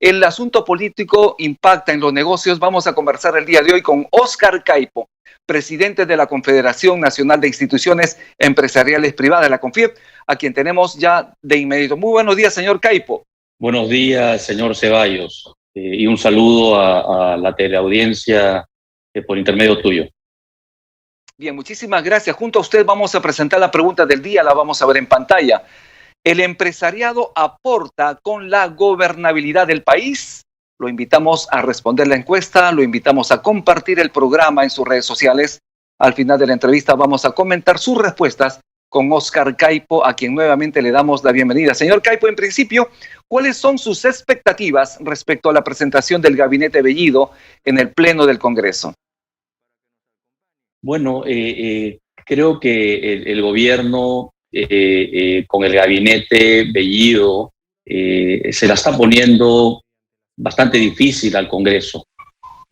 el asunto político impacta en los negocios. Vamos a conversar el día de hoy con Óscar Caipo, presidente de la Confederación Nacional de Instituciones Empresariales Privadas, la CONFIEP, a quien tenemos ya de inmediato. Muy buenos días, señor Caipo. Buenos días, señor Ceballos, y un saludo a la teleaudiencia por intermedio tuyo. Bien, muchísimas gracias. Junto a usted vamos a presentar la pregunta del día, la vamos a ver en pantalla. ¿El empresariado aporta con la gobernabilidad del país? Lo invitamos a responder la encuesta, lo invitamos a compartir el programa en sus redes sociales. Al final de la entrevista vamos a comentar sus respuestas con Óscar Caipo, a quien nuevamente le damos la bienvenida. Señor Caipo, en principio, ¿cuáles son sus expectativas respecto a la presentación del gabinete Bellido en el Pleno del Congreso? Bueno, creo que el gobierno con el gabinete Bellido se la está poniendo bastante difícil al Congreso,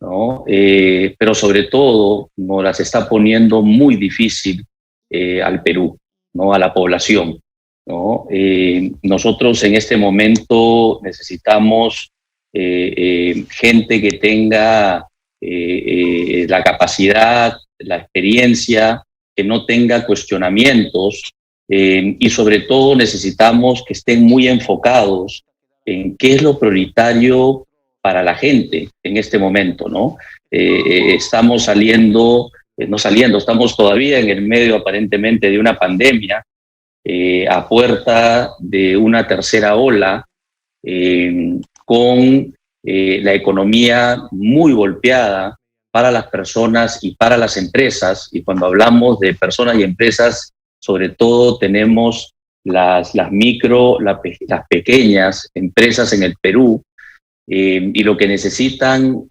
¿no? Pero sobre todo nos las está poniendo muy difícil al Perú, ¿no? A la población, ¿no? Nosotros en este momento necesitamos gente que tenga la capacidad, la experiencia, que no tenga cuestionamientos, y sobre todo necesitamos que estén muy enfocados en qué es lo prioritario para la gente en este momento, ¿no? Estamos estamos todavía en el medio aparentemente de una pandemia, a puerta de una tercera ola, con la economía muy golpeada para las personas y para las empresas. Y cuando hablamos de personas y empresas, sobre todo tenemos las pequeñas empresas en el Perú, y lo que necesitamos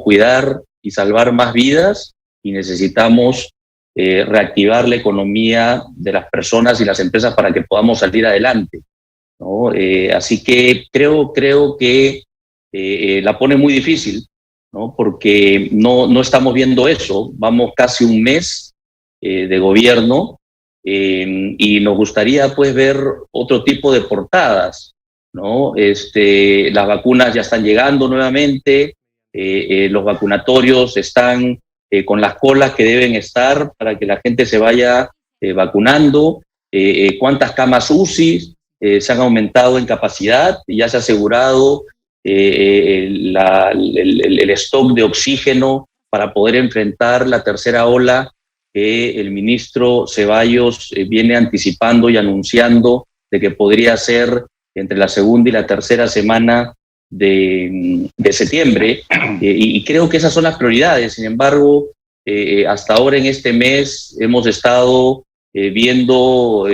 cuidar y salvar más vidas, y necesitamos reactivar la economía de las personas y las empresas para que podamos salir adelante, ¿no? Así que creo que la pone muy difícil, ¿no? Porque no estamos viendo eso. Vamos casi un mes de gobierno, y nos gustaría pues ver otro tipo de portadas, ¿no? Las vacunas ya están llegando nuevamente, los vacunatorios están con las colas que deben estar para que la gente se vaya vacunando. ¿Cuántas camas UCI se han aumentado en capacidad? Y ya se ha asegurado el stock de oxígeno para poder enfrentar la tercera ola que el ministro Ceballos viene anticipando y anunciando de que podría ser entre la segunda y la tercera semana de septiembre, y creo que esas son las prioridades. Sin embargo, hasta ahora en este mes hemos estado teniendo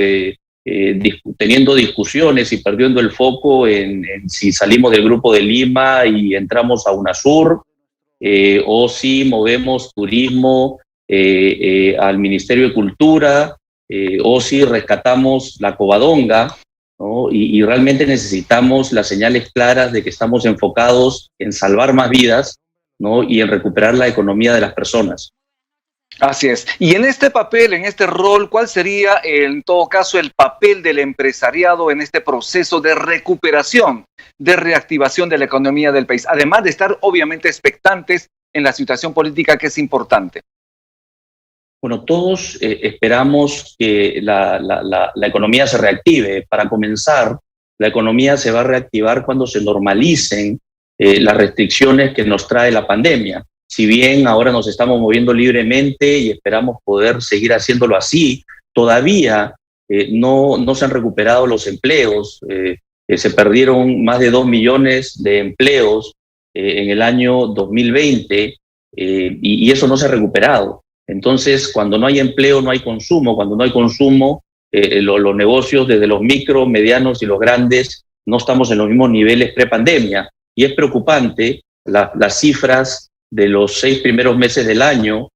discusiones y perdiendo el foco en si salimos del Grupo de Lima y entramos a UNASUR, o si movemos turismo al Ministerio de Cultura, o si rescatamos la Covadonga, ¿no? Y realmente necesitamos las señales claras de que estamos enfocados en salvar más vidas, ¿no? Y en recuperar la economía de las personas. Así es. Y en este papel, en este rol, ¿cuál sería en todo caso el papel del empresariado en este proceso de recuperación, de reactivación de la economía del país? Además de estar obviamente expectantes en la situación política, que es importante. Bueno, todos esperamos que la economía se reactive. Para comenzar, la economía se va a reactivar cuando se normalicen las restricciones que nos trae la pandemia. Si bien ahora nos estamos moviendo libremente y esperamos poder seguir haciéndolo así, todavía no se han recuperado los empleos. Se perdieron más de 2 millones de empleos en el año 2020, y eso no se ha recuperado. Entonces, cuando no hay empleo, no hay consumo. Cuando no hay consumo, los negocios, desde los micro, medianos y los grandes, no estamos en los mismos niveles pre-pandemia. Y es preocupante las cifras de los 6 primeros meses del año,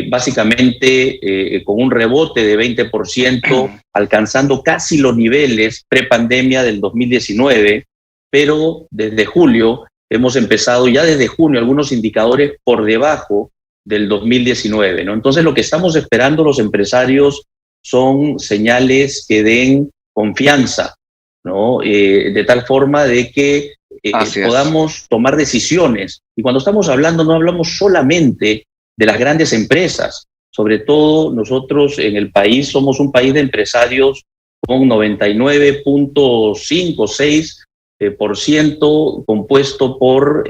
básicamente con un rebote de 20%, alcanzando casi los niveles pre-pandemia del 2019, pero desde julio hemos empezado, ya desde junio, algunos indicadores por debajo del 2019, ¿no? Entonces, lo que estamos esperando los empresarios son señales que den confianza, ¿no? De tal forma de que podamos tomar decisiones. Y cuando estamos hablando, no hablamos solamente de las grandes empresas. Sobre todo nosotros en el país somos un país de empresarios con 99.5, 6% compuesto por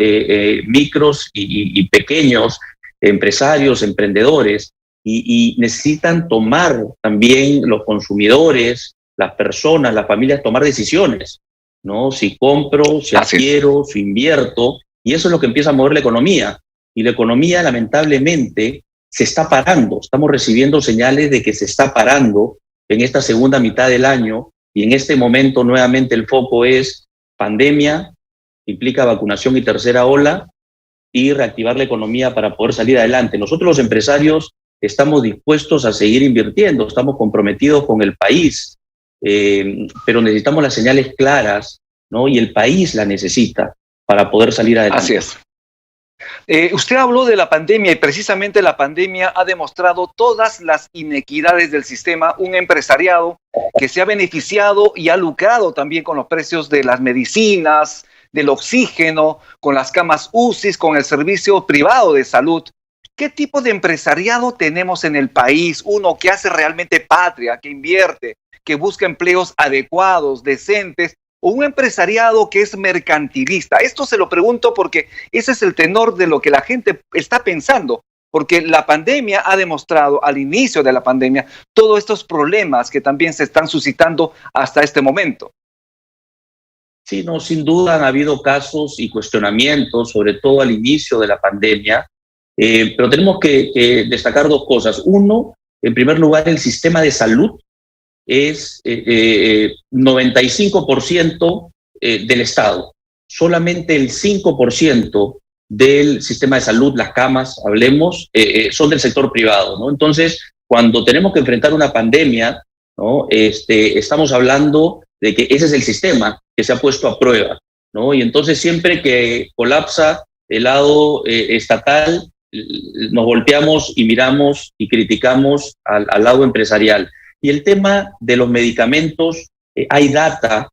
micros y pequeños empresarios, emprendedores, y necesitan tomar también los consumidores, las personas, las familias, tomar decisiones, ¿no? Si compro, si adquiero, si invierto, y eso es lo que empieza a mover la economía. Y la economía, lamentablemente, se está parando. Estamos recibiendo señales de que se está parando en esta segunda mitad del año, y en este momento nuevamente el foco es pandemia, implica vacunación y tercera ola, y reactivar la economía para poder salir adelante. Nosotros los empresarios estamos dispuestos a seguir invirtiendo, estamos comprometidos con el país, pero necesitamos las señales claras, ¿no? Y el país la necesita para poder salir adelante. Así es. Usted habló de la pandemia y precisamente la pandemia ha demostrado todas las inequidades del sistema. Un empresariado que se ha beneficiado y ha lucrado también con los precios de las medicinas, del oxígeno, con las camas UCI, con el servicio privado de salud. ¿Qué tipo de empresariado tenemos en el país? Uno que hace realmente patria, que invierte, que busca empleos adecuados, decentes, o un empresariado que es mercantilista. Esto se lo pregunto porque ese es el tenor de lo que la gente está pensando, porque la pandemia ha demostrado al inicio de la pandemia todos estos problemas que también se están suscitando hasta este momento. Sí, no, sin duda han habido casos y cuestionamientos, sobre todo al inicio de la pandemia, pero tenemos que destacar dos cosas. Uno, en primer lugar, el sistema de salud es 95% del Estado. Solamente el 5% del sistema de salud, las camas, hablemos, son del sector privado, ¿no? Entonces, cuando tenemos que enfrentar una pandemia, ¿no? Estamos hablando de que ese es el sistema que se ha puesto a prueba, ¿no? Y entonces siempre que colapsa el lado estatal, nos volteamos y miramos y criticamos al lado empresarial. Y el tema de los medicamentos, hay data,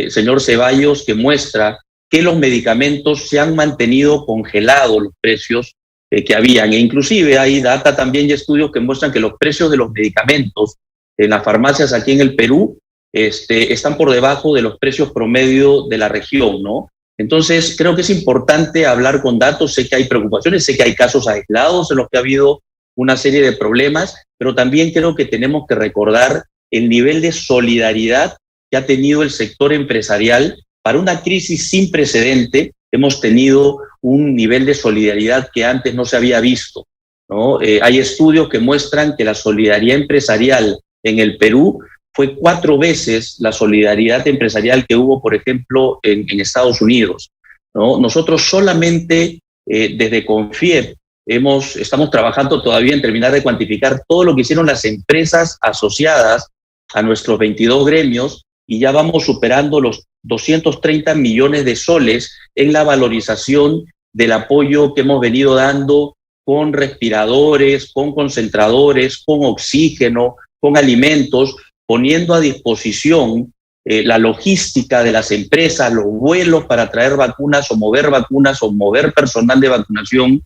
señor Ceballos, que muestra que los medicamentos se han mantenido congelados los precios que habían. E inclusive hay data también y estudios que muestran que los precios de los medicamentos en las farmacias aquí en el Perú están por debajo de los precios promedio de la región, ¿no? Entonces, creo que es importante hablar con datos. Sé que hay preocupaciones, sé que hay casos aislados en los que ha habido una serie de problemas, pero también creo que tenemos que recordar el nivel de solidaridad que ha tenido el sector empresarial para una crisis sin precedente. Hemos tenido un nivel de solidaridad que antes no se había visto, ¿no? Hay estudios que muestran que la solidaridad empresarial en el Perú fue 4 veces la solidaridad empresarial que hubo, por ejemplo, en Estados Unidos, ¿no? Nosotros solamente desde Confiep estamos trabajando todavía en terminar de cuantificar todo lo que hicieron las empresas asociadas a nuestros 22 gremios, y ya vamos superando los 230 millones de soles en la valorización del apoyo que hemos venido dando con respiradores, con concentradores, con oxígeno, con alimentos, poniendo a disposición la logística de las empresas, los vuelos para traer vacunas o mover personal de vacunación.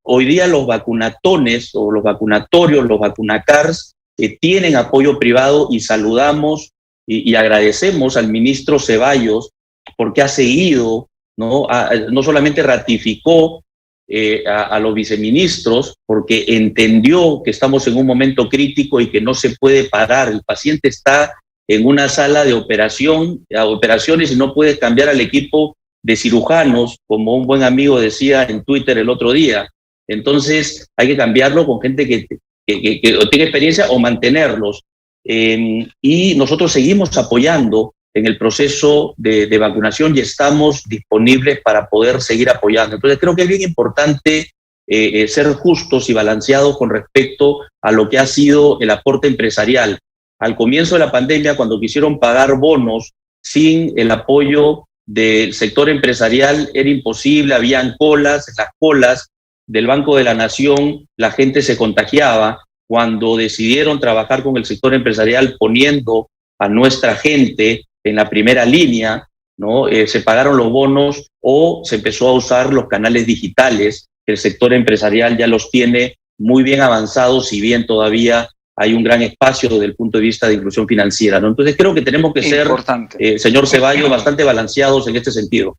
Hoy día los vacunatones o los vacunatorios, los vacunacars, tienen apoyo privado, y saludamos y agradecemos al ministro Ceballos porque ha seguido, ¿no? No solamente ratificó a los viceministros, porque entendió que estamos en un momento crítico y que no se puede parar. El paciente está en una sala de operaciones y no puedes cambiar al equipo de cirujanos, como un buen amigo decía en Twitter el otro día. Entonces hay que cambiarlo con gente que tenga experiencia o mantenerlos. Y nosotros seguimos apoyando en el proceso de vacunación y estamos disponibles para poder seguir apoyando. Entonces creo que es bien importante ser justos y balanceados con respecto a lo que ha sido el aporte empresarial. Al comienzo de la pandemia, cuando quisieron pagar bonos sin el apoyo del sector empresarial, era imposible, habían colas. En las colas del Banco de la Nación la gente se contagiaba. Cuando decidieron trabajar con el sector empresarial poniendo a nuestra gente en la primera línea, ¿no? Se pagaron los bonos o se empezó a usar los canales digitales, que el sector empresarial ya los tiene muy bien avanzados, si bien todavía hay un gran espacio desde el punto de vista de inclusión financiera, ¿no? Entonces creo que tenemos que ser, señor Ceballos, bastante balanceados en este sentido.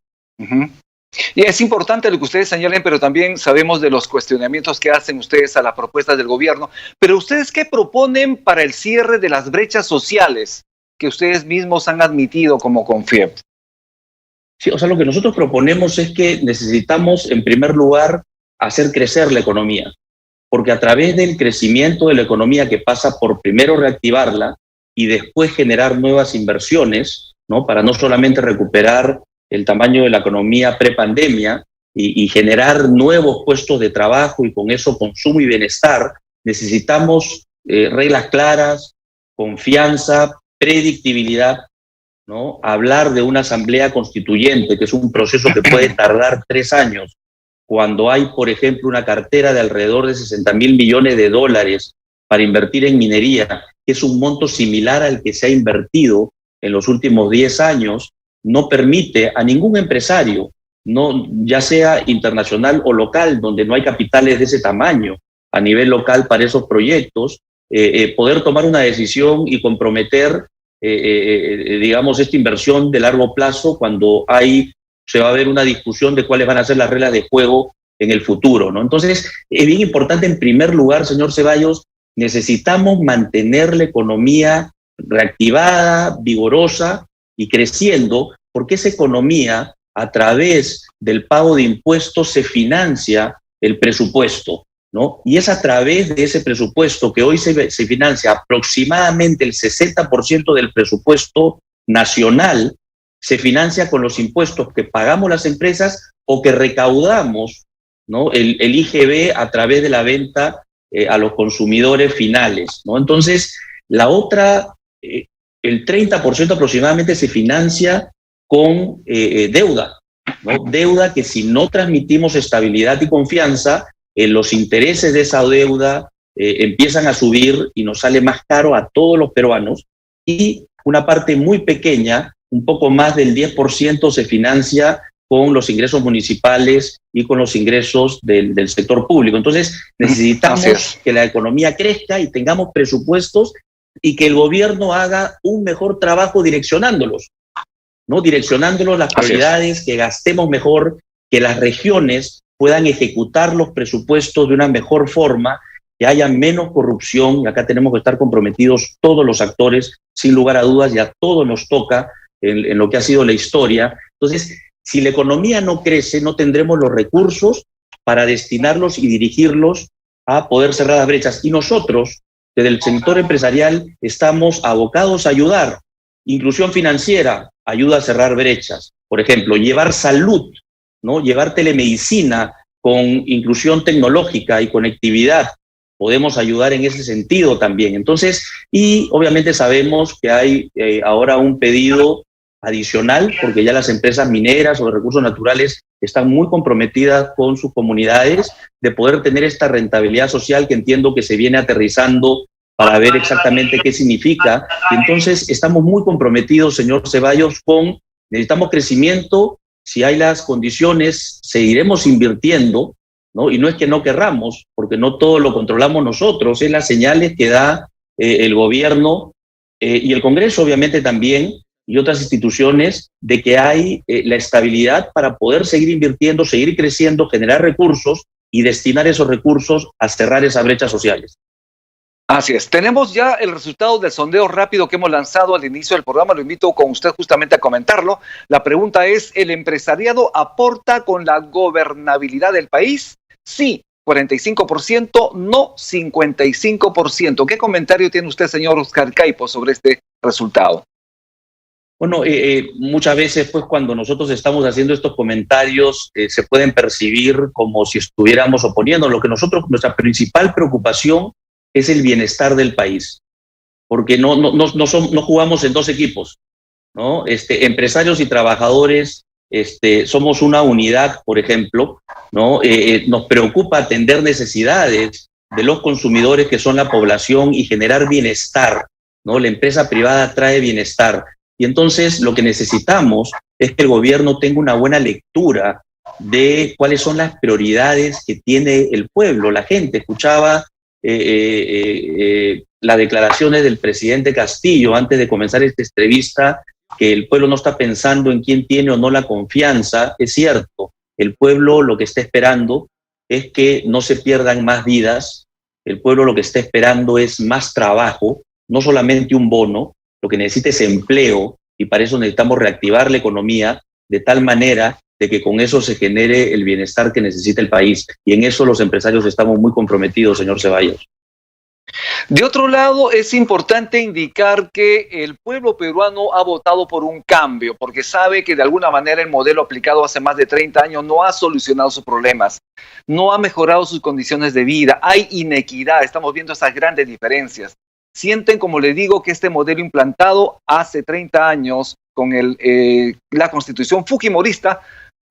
Y es importante lo que ustedes señalen, pero también sabemos de los cuestionamientos que hacen ustedes a las propuestas del gobierno. Pero ustedes, ¿qué proponen para el cierre de las brechas sociales que ustedes mismos han admitido como Confiep? Sí, o sea, lo que nosotros proponemos es que necesitamos, en primer lugar, hacer crecer la economía, porque a través del crecimiento de la economía, que pasa por primero reactivarla y después generar nuevas inversiones, ¿no? Para no solamente recuperar el tamaño de la economía prepandemia y generar nuevos puestos de trabajo y con eso consumo y bienestar, necesitamos reglas claras, confianza, predictibilidad, ¿no? Hablar de una asamblea constituyente, que es un proceso que puede tardar 3 años, cuando hay, por ejemplo, una cartera de alrededor de $60.000 millones para invertir en minería, que es un monto similar al que se ha invertido en los últimos 10 años, no permite a ningún empresario, no, ya sea internacional o local, donde no hay capitales de ese tamaño a nivel local para esos proyectos, poder tomar una decisión y comprometer, digamos, esta inversión de largo plazo cuando se va a ver una discusión de cuáles van a ser las reglas de juego en el futuro, ¿no? Entonces, es bien importante, en primer lugar, señor Ceballos, necesitamos mantener la economía reactivada, vigorosa y creciendo, porque esa economía, a través del pago de impuestos, se financia el presupuesto, ¿no? Y es a través de ese presupuesto que hoy se financia aproximadamente el 60% del presupuesto nacional, se financia con los impuestos que pagamos las empresas o que recaudamos, ¿no? El IGB a través de la venta a los consumidores finales, ¿no? Entonces, la otra, el 30% aproximadamente se financia con deuda, ¿no? Deuda que, si no transmitimos estabilidad y confianza, los intereses de esa deuda empiezan a subir y nos sale más caro a todos los peruanos, y una parte muy pequeña, un poco más del 10%, se financia con los ingresos municipales y con los ingresos del sector público. Entonces, necesitamos que la economía crezca y tengamos presupuestos y que el gobierno haga un mejor trabajo direccionándolos, ¿no? Direccionándolos las prioridades, que gastemos mejor, que las regiones puedan ejecutar los presupuestos de una mejor forma, que haya menos corrupción, y acá tenemos que estar comprometidos todos los actores, sin lugar a dudas, y a todos nos toca en lo que ha sido la historia. Entonces, si la economía no crece, no tendremos los recursos para destinarlos y dirigirlos a poder cerrar las brechas. Y nosotros, desde el sector empresarial, estamos abocados a ayudar. Inclusión financiera ayuda a cerrar brechas. Por ejemplo, llevar salud, ¿no? Llevar telemedicina con inclusión tecnológica y conectividad. Podemos ayudar en ese sentido también. Entonces, y obviamente sabemos que hay ahora un pedido adicional, porque ya las empresas mineras o de recursos naturales están muy comprometidas con sus comunidades, de poder tener esta rentabilidad social, que entiendo que se viene aterrizando para ver exactamente qué significa. Y entonces estamos muy comprometidos, señor Ceballos, necesitamos crecimiento. Si hay las condiciones, seguiremos invirtiendo, ¿no? Y no es que no querramos, porque no todo lo controlamos nosotros, es las señales que da el gobierno y el Congreso, obviamente también, y otras instituciones, de que hay la estabilidad para poder seguir invirtiendo, seguir creciendo, generar recursos y destinar esos recursos a cerrar esas brechas sociales. Así es. Tenemos ya el resultado del sondeo rápido que hemos lanzado al inicio del programa. Lo invito con usted justamente a comentarlo. La pregunta es: ¿el empresariado aporta con la gobernabilidad del país? Sí, 45%, no 55%. ¿Qué comentario tiene usted, señor Oscar Caipo, sobre este resultado? Bueno, muchas veces, pues, cuando nosotros estamos haciendo estos comentarios, se pueden percibir como si estuviéramos oponiendo. Nuestra principal preocupación es el bienestar del país, porque no jugamos en dos equipos, ¿no? Empresarios y trabajadores, somos una unidad, por ejemplo, ¿no? Nos preocupa atender necesidades de los consumidores, que son la población, y generar bienestar, ¿no? La empresa privada trae bienestar. Y entonces lo que necesitamos es que el gobierno tenga una buena lectura de cuáles son las prioridades que tiene el pueblo, la gente. Escuchaba las declaraciones del presidente Castillo antes de comenzar esta entrevista, que el pueblo no está pensando en quién tiene o no la confianza. Es cierto, el pueblo lo que está esperando es que no se pierdan más vidas, el pueblo lo que está esperando es más trabajo, no solamente un bono, lo que necesita es empleo, y para eso necesitamos reactivar la economía de tal manera de que con eso se genere el bienestar que necesita el país. Y en eso los empresarios estamos muy comprometidos, señor Ceballos. De otro lado, es importante indicar que el pueblo peruano ha votado por un cambio, porque sabe que de alguna manera el modelo aplicado hace más de 30 años no ha solucionado sus problemas, no ha mejorado sus condiciones de vida, hay inequidad, estamos viendo esas grandes diferencias. Sienten, como le digo, que este modelo implantado hace 30 años con la constitución fujimorista,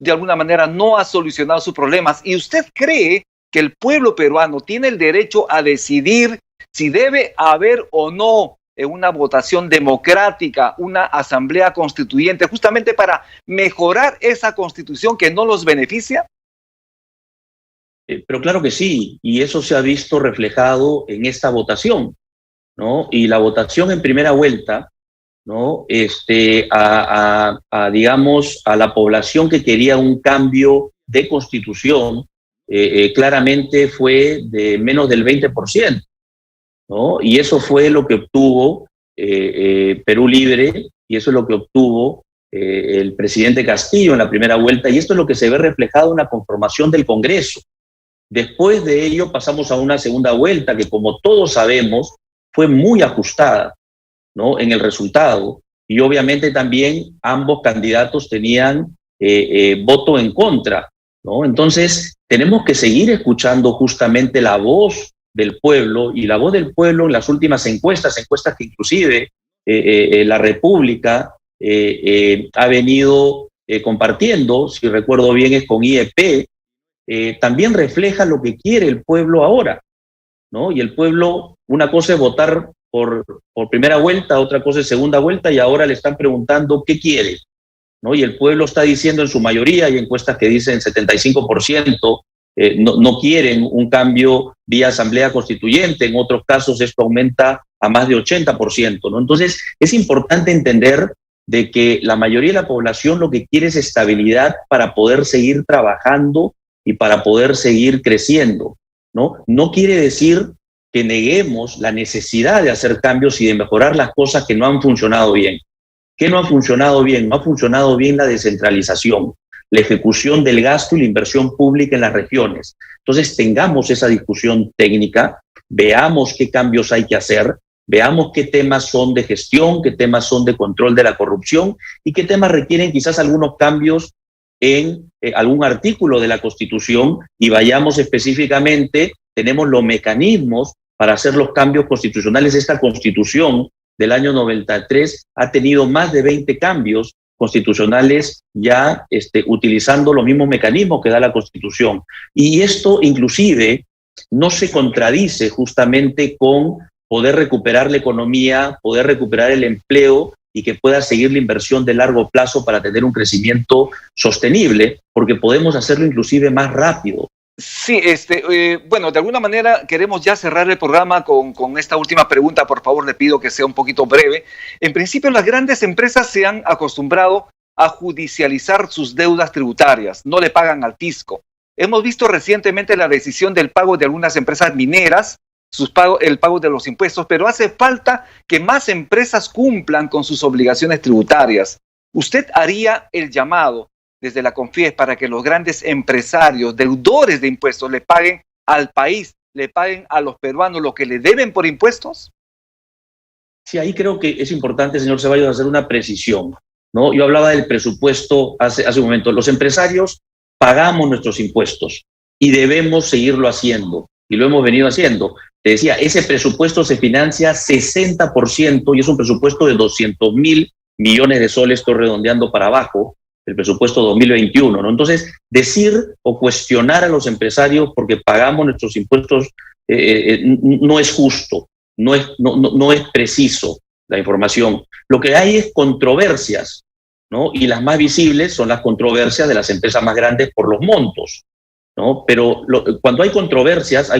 de alguna manera no ha solucionado sus problemas. ¿Y usted cree que el pueblo peruano tiene el derecho a decidir si debe haber o no una votación democrática, una asamblea constituyente, justamente para mejorar esa constitución que no los beneficia? Pero claro que sí, y eso se ha visto reflejado en esta votación, ¿no? Y la votación en primera vuelta, ¿no? Digamos, a la población que quería un cambio de constitución, claramente fue de menos del 20%. ¿No? Y eso fue lo que obtuvo Perú Libre, y eso es lo que obtuvo el presidente Castillo en la primera vuelta, y esto es lo que se ve reflejado en la conformación del Congreso. Después de ello pasamos a una segunda vuelta que, como todos sabemos, fue muy ajustada, ¿no? En el resultado, y obviamente también ambos candidatos tenían voto en contra, ¿no? Entonces tenemos que seguir escuchando justamente la voz del pueblo, y la voz del pueblo en las últimas encuestas que inclusive la República ha venido compartiendo, si recuerdo bien es con IEP, también refleja lo que quiere el pueblo ahora, ¿no? Y el pueblo, una cosa es votar por primera vuelta, otra cosa es segunda vuelta, y ahora le están preguntando qué quiere, ¿no? Y el pueblo está diciendo en su mayoría, hay encuestas que dicen 75%, no quieren un cambio vía asamblea constituyente, en otros casos esto aumenta a más de 80%, ¿no? Entonces es importante entender de que la mayoría de la población lo que quiere es estabilidad para poder seguir trabajando y para poder seguir creciendo, ¿no? No quiere decir que neguemos la necesidad de hacer cambios y de mejorar las cosas que no han funcionado bien. ¿Qué no ha funcionado bien? No ha funcionado bien la descentralización, la ejecución del gasto y la inversión pública en las regiones. Entonces tengamos esa discusión técnica, veamos qué cambios hay que hacer, veamos qué temas son de gestión, qué temas son de control de la corrupción y qué temas requieren quizás algunos cambios en algún artículo de la Constitución, y vayamos específicamente, tenemos los mecanismos para hacer los cambios constitucionales. Esta Constitución del año 93 ha tenido más de 20 cambios constitucionales ya utilizando los mismos mecanismos que da la Constitución. Y esto inclusive no se contradice justamente con poder recuperar la economía, poder recuperar el empleo y que pueda seguir la inversión de largo plazo para tener un crecimiento sostenible, porque podemos hacerlo inclusive más rápido. Sí, bueno, de alguna manera queremos ya cerrar el programa con esta última pregunta. Por favor, le pido que sea un poquito breve. En principio, las grandes empresas se han acostumbrado a judicializar sus deudas tributarias, no le pagan al fisco. Hemos visto recientemente la decisión del pago de algunas empresas mineras, el pago de los impuestos, pero hace falta que más empresas cumplan con sus obligaciones tributarias. ¿Usted haría el llamado desde la CONFIES para que los grandes empresarios, deudores de impuestos, le paguen al país, le paguen a los peruanos lo que le deben por impuestos? Sí, ahí creo que es importante, señor Ceballos, hacer una precisión, ¿no? Yo hablaba del presupuesto hace un momento. Los empresarios pagamos nuestros impuestos y debemos seguirlo haciendo, y lo hemos venido haciendo. Te decía, ese presupuesto se financia 60%, y es un presupuesto de 200.000 millones de soles, estoy redondeando para abajo, el presupuesto 2021, ¿no? Entonces, decir o cuestionar a los empresarios porque pagamos nuestros impuestos no es justo, no es preciso. la información. Lo que hay es controversias, ¿no? Y las más visibles son las controversias de las empresas más grandes por los montos, ¿no? Pero cuando hay controversias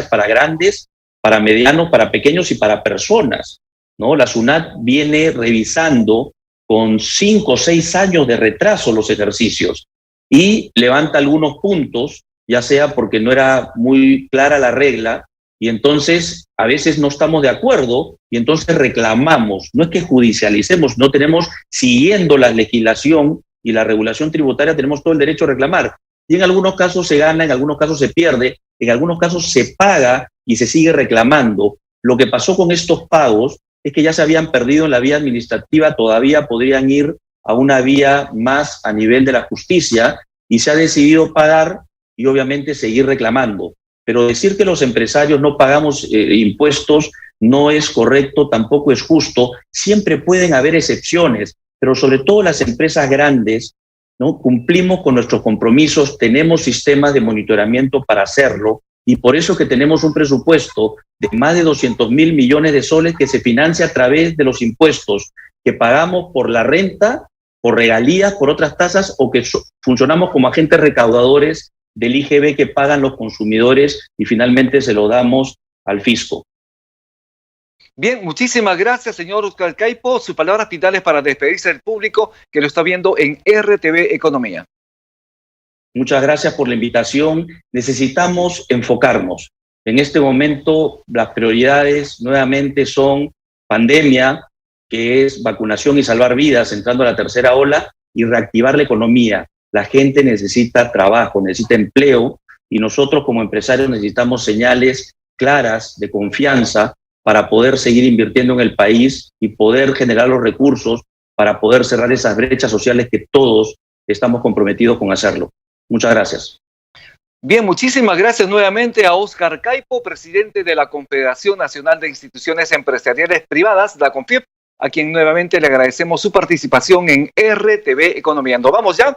para grandes, para medianos, para pequeños y para personas, ¿no? La SUNAT viene revisando con 5 o 6 años de retraso los ejercicios y levanta algunos puntos, ya sea porque no era muy clara la regla, y entonces a veces no estamos de acuerdo y entonces reclamamos. No es que judicialicemos, no tenemos, siguiendo la legislación y la regulación tributaria, tenemos todo el derecho a reclamar. Y en algunos casos se gana, en algunos casos se pierde, en algunos casos se paga y se sigue reclamando. Lo que pasó con estos pagos es que ya se habían perdido en la vía administrativa, todavía podrían ir a una vía más a nivel de la justicia y se ha decidido pagar y obviamente seguir reclamando. Pero decir que los empresarios no pagamos impuestos no es correcto, tampoco es justo. Siempre pueden haber excepciones, pero sobre todo las empresas grandes, ¿no? Cumplimos con nuestros compromisos, tenemos sistemas de monitoramiento para hacerlo y por eso que tenemos un presupuesto de más de 200.000 millones de soles que se financia a través de los impuestos que pagamos por la renta, por regalías, por otras tasas o que funcionamos como agentes recaudadores del IGB que pagan los consumidores y finalmente se lo damos al fisco. Bien, muchísimas gracias, señor Óscar Caipo. Sus palabras finales para despedirse del público que lo está viendo en RTV Economía. Muchas gracias por la invitación. Necesitamos enfocarnos. En este momento las prioridades nuevamente son pandemia, que es vacunación y salvar vidas, entrando a la tercera ola, y reactivar la economía. La gente necesita trabajo, necesita empleo y nosotros como empresarios necesitamos señales claras de confianza para poder seguir invirtiendo en el país y poder generar los recursos para poder cerrar esas brechas sociales que todos estamos comprometidos con hacerlo. Muchas gracias. Bien, muchísimas gracias nuevamente a Óscar Caipo, presidente de la Confederación Nacional de Instituciones Empresariales Privadas, la CONFIEP, a quien nuevamente le agradecemos su participación en RTV Economía. Nos vamos ya